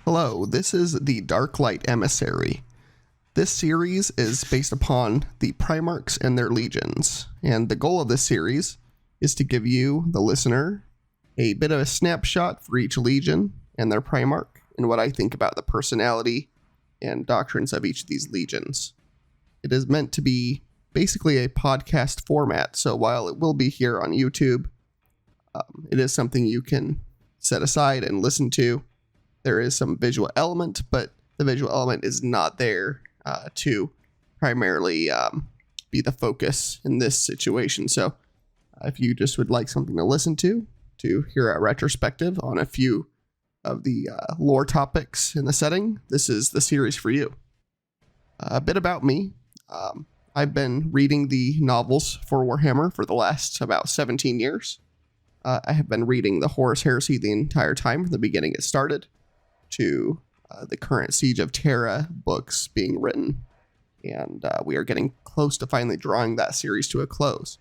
Hello, this is the Darklight Emissary. This series is based upon the Primarchs and their legions, and the goal of this series is to give you, the listener, a bit of a snapshot for each legion and their Primarch, and what I think about the personality and doctrines of each of these legions. It is meant to be basically a podcast format, so while it will be here on YouTube, it is something you can set aside and listen to. There is some visual element, but the visual element is not there to primarily be the focus in this situation. So if you just would like something to listen to hear a retrospective on a few of the lore topics in the setting, this is the series for you. A bit about me. I've been reading the novels for Warhammer for the last about 17 years. I have been reading the Horus Heresy the entire time from the beginning it started to the current Siege of Terra books being written, and we are getting close to finally drawing that series to a close.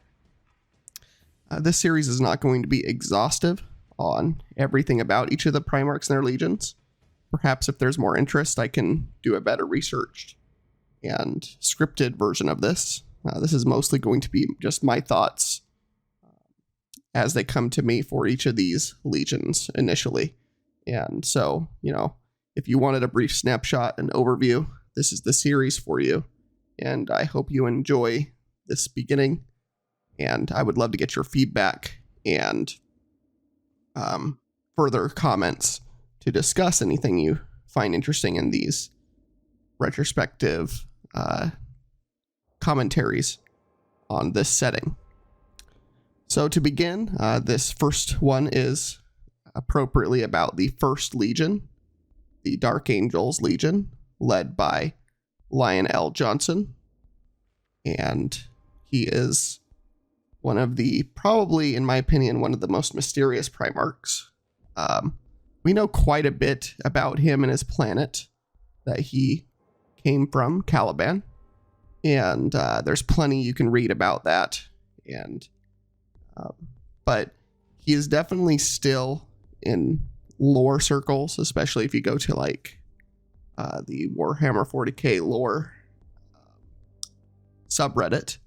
This series is not going to be exhaustive on everything about each of the Primarchs and their legions. Perhaps if there's more interest, I can do a better researched and scripted version of this. This is mostly going to be just my thoughts as they come to me for each of these legions initially. And so, if you wanted a brief snapshot and overview, this is the series for you. And I hope you enjoy this beginning. And I would love to get your feedback and further comments to discuss anything you find interesting in these retrospective commentaries on this setting. So to begin, this first one is appropriately about the First Legion, the Dark Angels Legion, led by Lionel Johnson. And he is one of the, probably in my opinion, one of the most mysterious Primarchs. We know quite a bit about him and his planet, that he came from Caliban. And there's plenty you can read about that. And but he is definitely still in lore circles, especially if you go to the Warhammer 40k lore subreddit,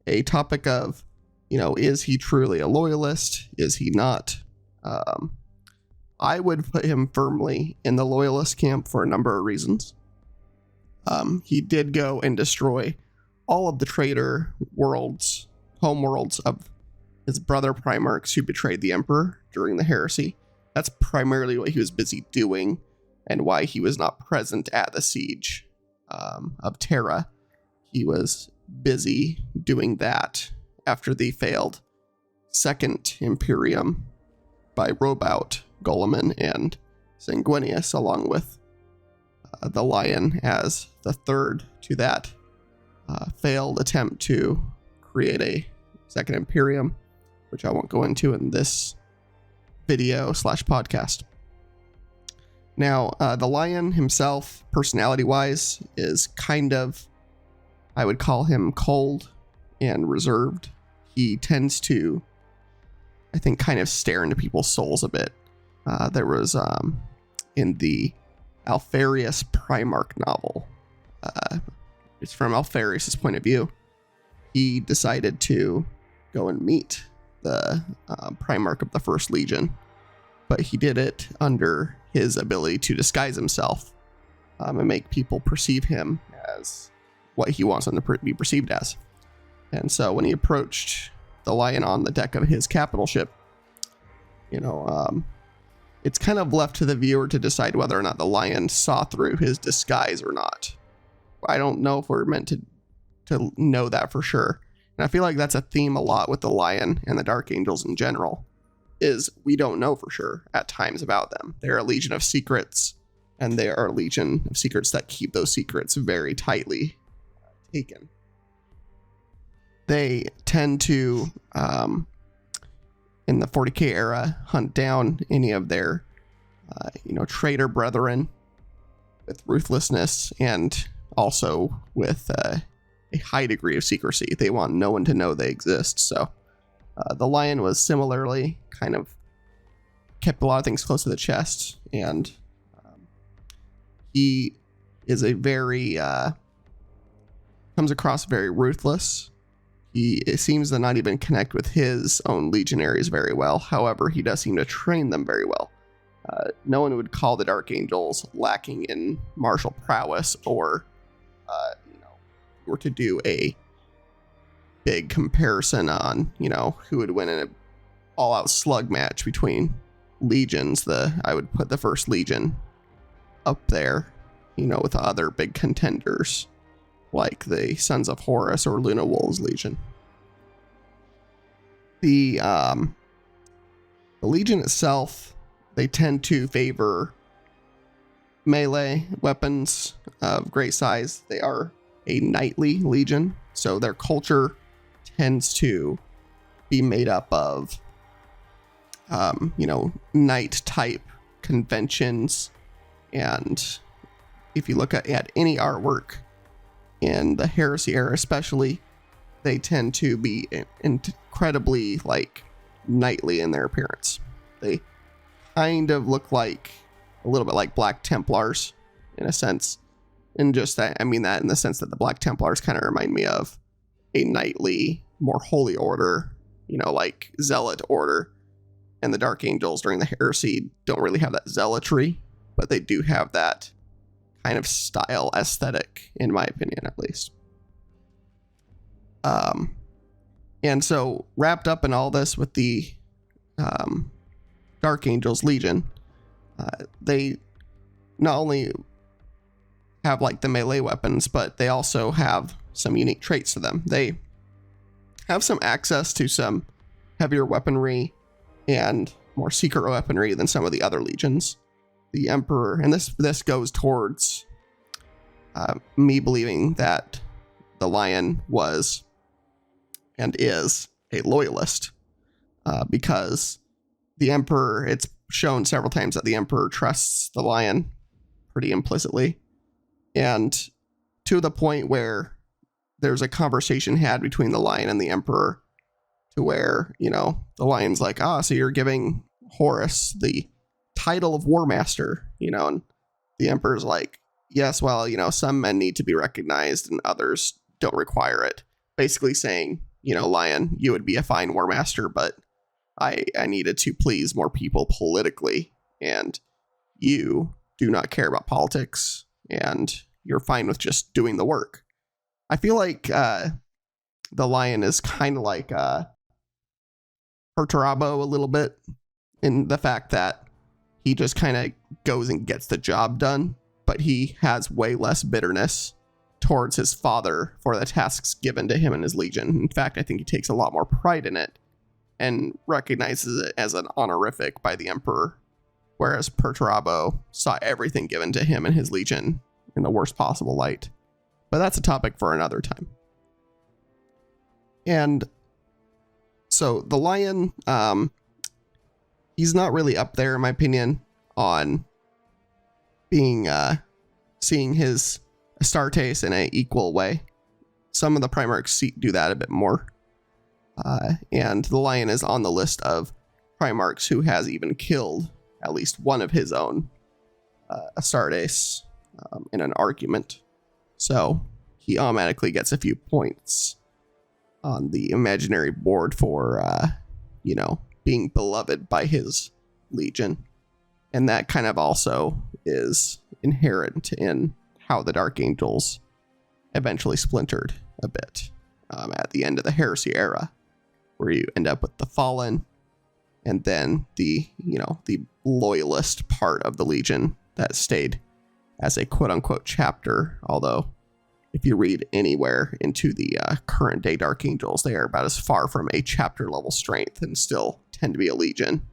a topic of, is he truly a loyalist? Is he not? I would put him firmly in the loyalist camp for a number of reasons. He did go and destroy all of the traitor worlds, homeworlds of his brother Primarchs who betrayed the Emperor during the heresy. That's primarily what he was busy doing and why he was not present at the siege of Terra. He was busy doing that after the failed Second Imperium by Robout, Guilliman, and Sanguinius, along with the Lion as the third to that failed attempt to create a Second Imperium, which I won't go into in this video / podcast. Now, the Lion himself, personality-wise, is kind of, I would call him cold and reserved. He tends to, I think, kind of stare into people's souls a bit. There was, in the Alfarius Primarch novel, it's from Alfarius' point of view, he decided to go and meet the Primarch of the First Legion, but he did it under his ability to disguise himself and make people perceive him as what he wants them to be perceived as. And so when he approached the Lion on the deck of his capital ship, it's kind of left to the viewer to decide whether or not the Lion saw through his disguise or not. I don't know if we're meant to know that for sure. And I feel like that's a theme a lot with the Lion and the Dark Angels in general, is we don't know for sure at times about them. They're a legion of secrets, and they are a legion of secrets that keep those secrets very tightly taken. They tend to, in the 40k era, hunt down any of their, traitor brethren with ruthlessness and also with a high degree of secrecy. They want no one to know they exist. So the Lion was similarly kind of kept a lot of things close to the chest and He is a very, comes across very ruthless. It seems to not even connect with his own legionaries very well. However, he does seem to train them very well. No one would call the Dark Angels lacking in martial prowess or, were to do a big comparison on, who would win in an all-out slug match between legions. I would put the First Legion up there, with other big contenders like the Sons of Horus or Luna Wolves Legion. The Legion itself, they tend to favor melee weapons of great size. They are a knightly legion, so their culture tends to be made up of, knight type conventions. And if you look at any artwork in the Heresy era, especially, they tend to be incredibly knightly in their appearance. They kind of look like a little bit like Black Templars in a sense. And just that, I mean that in the sense that the Black Templars kind of remind me of a knightly, more holy order, like zealot order. And the Dark Angels during the Heresy don't really have that zealotry, but they do have that kind of style aesthetic, in my opinion, at least. And so wrapped up in all this with the Dark Angels Legion, they not only have the melee weapons, but they also have some unique traits to them. They have some access to some heavier weaponry and more secret weaponry than some of the other legions. The Emperor, and this goes towards me believing that the Lion was and is a loyalist, because the Emperor, it's shown several times that the Emperor trusts the Lion pretty implicitly, and to the point where there's a conversation had between the Lion and the Emperor to where, the Lion's like, so you're giving Horus the title of War Master, and the Emperor's like, yes, well, some men need to be recognized and others don't require it. Basically saying, Lion, you would be a fine War Master, but I needed to please more people politically, and you do not care about politics, and you're fine with just doing the work. I feel like the Lion is kind of like Perturabo a little bit, in the fact that he just kind of goes and gets the job done, but he has way less bitterness towards his father for the tasks given to him and his legion. In fact, I think he takes a lot more pride in it and recognizes it as an honorific by the Emperor, whereas Perturabo saw everything given to him and his legion in the worst possible light. But that's a topic for another time. And so the Lion, he's not really up there, in my opinion, on being seeing his Astartes in an equal way. Some of the Primarchs do that a bit more. And the Lion is on the list of Primarchs who has even killed at least one of his own Astartes in an argument. So he automatically gets a few points on the imaginary board for, being beloved by his legion. And that kind of also is inherent in how the Dark Angels eventually splintered a bit at the end of the Heresy era, where you end up with the Fallen and then the loyalist part of the Legion that stayed as a quote-unquote chapter. Although if you read anywhere into the current day Dark Angels, they are about as far from a chapter level strength and still tend to be a legion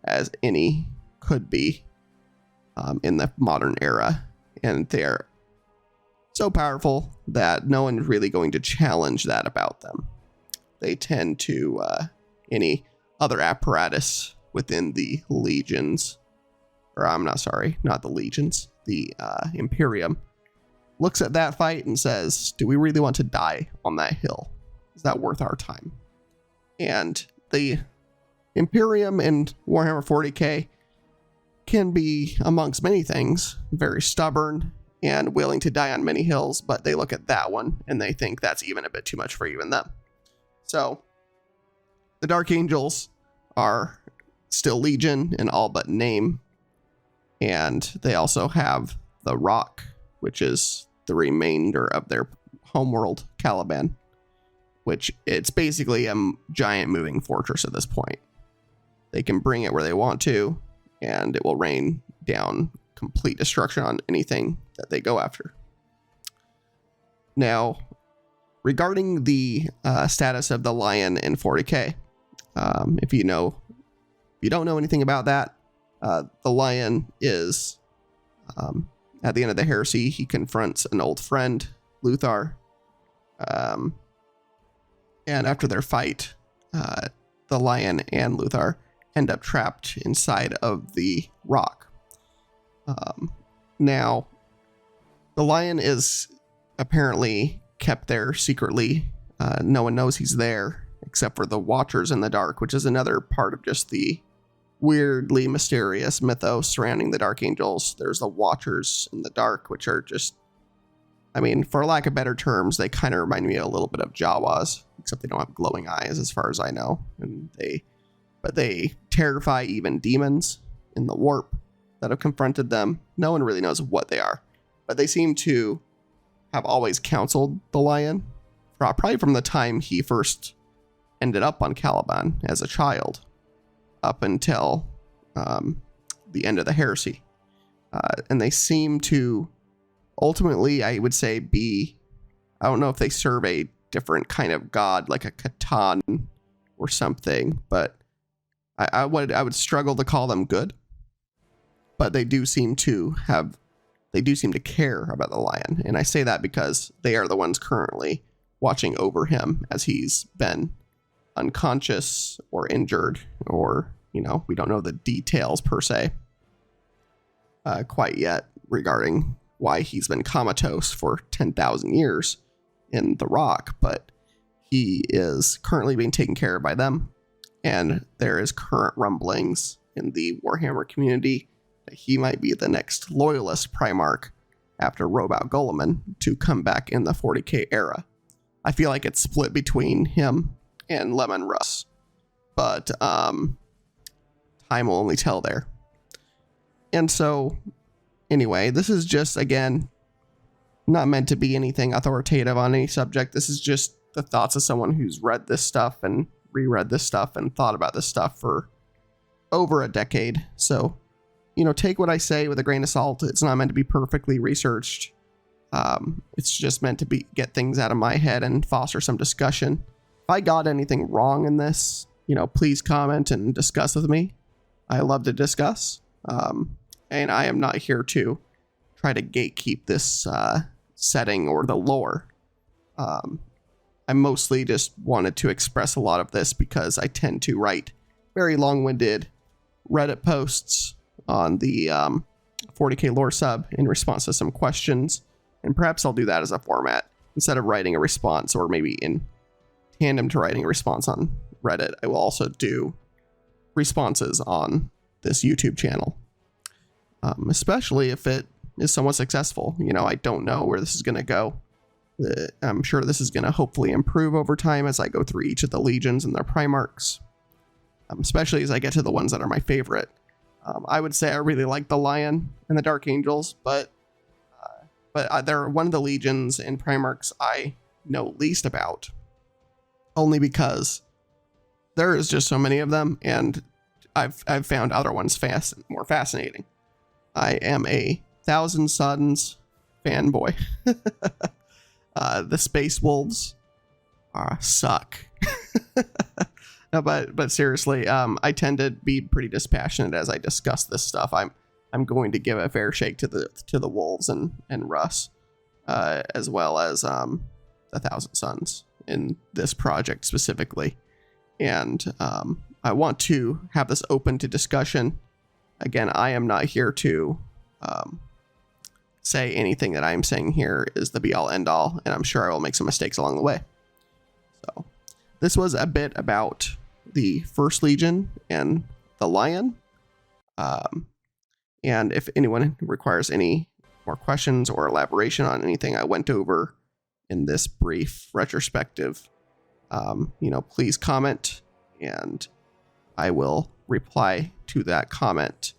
as any could be in the modern era. And they're so powerful that no one's really going to challenge that about them. They tend to, any other apparatus within the legions, or I'm not sorry, not the legions, the Imperium, looks at that fight and says, do we really want to die on that hill? Is that worth our time? And the Imperium in Warhammer 40k can be, amongst many things, very stubborn and willing to die on many hills, but they look at that one and they think that's even a bit too much for even them. So the Dark Angels are still Legion in all but name, and they also have the Rock, which is the remainder of their homeworld, Caliban, which it's basically a giant moving fortress at this point. They can bring it where they want to, and it will rain down complete destruction on anything that they go after. Now, regarding the status of the Lion in 40k, if you don't know anything about that, the Lion is, at the end of the heresy, he confronts an old friend, Luthar, and after their fight, the Lion and Luthar end up trapped inside of the rock. Now, the Lion is apparently kept there secretly. No one knows he's there except for the Watchers in the Dark, which is another part of just the weirdly mysterious mythos surrounding the Dark Angels. There's the Watchers in the Dark, which are just, I mean, for lack of better terms, they kind of remind me a little bit of Jawas, except they don't have glowing eyes as far as I know. But they terrify even demons in the warp that have confronted them. No one really knows what they are, but they seem to have always counseled the Lion, probably from the time he first ended up on Caliban as a child, up until the end of the heresy. And they seem to ultimately, I would say, I don't know if they serve a different kind of god, like a Catan or something, but I would struggle to call them good. But they do seem to care about the Lion. And I say that because they are the ones currently watching over him as he's been unconscious or injured, or, we don't know the details per se quite yet regarding why he's been comatose for 10,000 years in the rock, but he is currently being taken care of by them. And there is current rumblings in the Warhammer community that he might be the next loyalist Primarch after Robot Guilliman to come back in the 40k era. I feel like it's split between him and Lemon Russ, but time will only tell there. And so, anyway, this is just, again, not meant to be anything authoritative on any subject. This is just the thoughts of someone who's read this stuff and reread this stuff and thought about this stuff for over a decade. So, take what I say with a grain of salt. It's not meant to be perfectly researched. It's just meant to get things out of my head and foster some discussion. If I got anything wrong in this, please comment and discuss with me. I love to discuss. And I am not here to try to gatekeep this setting or the lore. I mostly just wanted to express a lot of this because I tend to write very long-winded Reddit posts on the 40k lore sub in response to some questions, and perhaps I'll do that as a format instead of writing a response, or maybe in tandem to writing a response on Reddit. I will also do responses on this YouTube channel, especially if it is somewhat successful. I don't know where this is going to go. I'm sure this is going to hopefully improve over time as I go through each of the legions and their Primarchs, especially as I get to the ones that are my favorite. I would say I really like the Lion and the Dark Angels, but they're one of the legions and Primarchs I know least about, only because there is just so many of them, and I've found other ones more fascinating. I am a Thousand Suns fanboy. The Space Wolves suck. No, but seriously, I tend to be pretty dispassionate as I discuss this stuff. I'm going to give a fair shake to the Wolves and Russ, as well as the Thousand Suns in this project specifically. And I want to have this open to discussion. Again, I am not here to say anything that I'm saying here is the be-all end-all, and I'm sure I will make some mistakes along the way. So this was a bit about the First Legion and the Lion. And if anyone requires any more questions or elaboration on anything I went over in this brief retrospective, please comment, and I will reply to that comment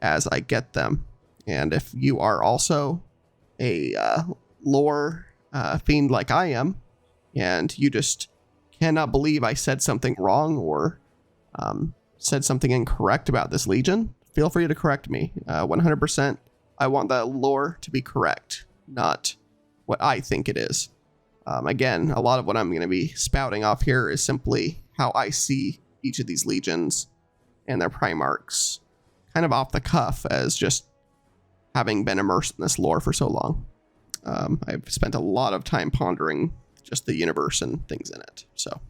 as I get them. And if you are also a lore fiend like I am, and you just cannot believe I said something wrong or said something incorrect about this legion, feel free to correct me. 100%, I want that lore to be correct, not what I think it is. Again, a lot of what I'm going to be spouting off here is simply how I see each of these legions and their Primarchs, kind of off the cuff, as just having been immersed in this lore for so long. I've spent a lot of time pondering just the universe and things in it. So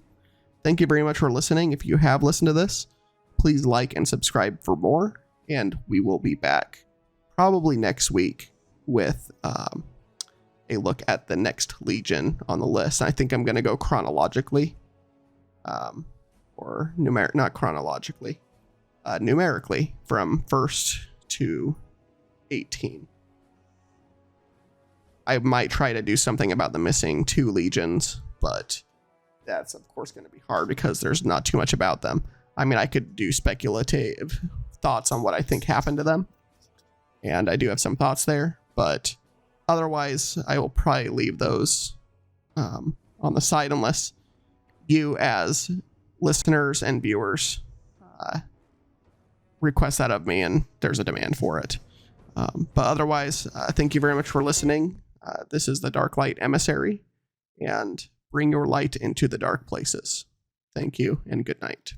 thank you very much for listening. If you have listened to this, please like and subscribe for more, and we will be back probably next week with a look at the next legion on the list. I think I'm going to go chronologically, or not chronologically, numerically from 1st to 18. I might try to do something about the missing 2 legions, but that's of course going to be hard because there's not too much about them. I mean, I could do speculative thoughts on what I think happened to them, and I do have some thoughts there, but otherwise I will probably leave those on the side unless you as listeners and viewers request that of me and there's a demand for it. But otherwise, thank you very much for listening. This is the Dark Light Emissary, and bring your light into the dark places. Thank you and good night.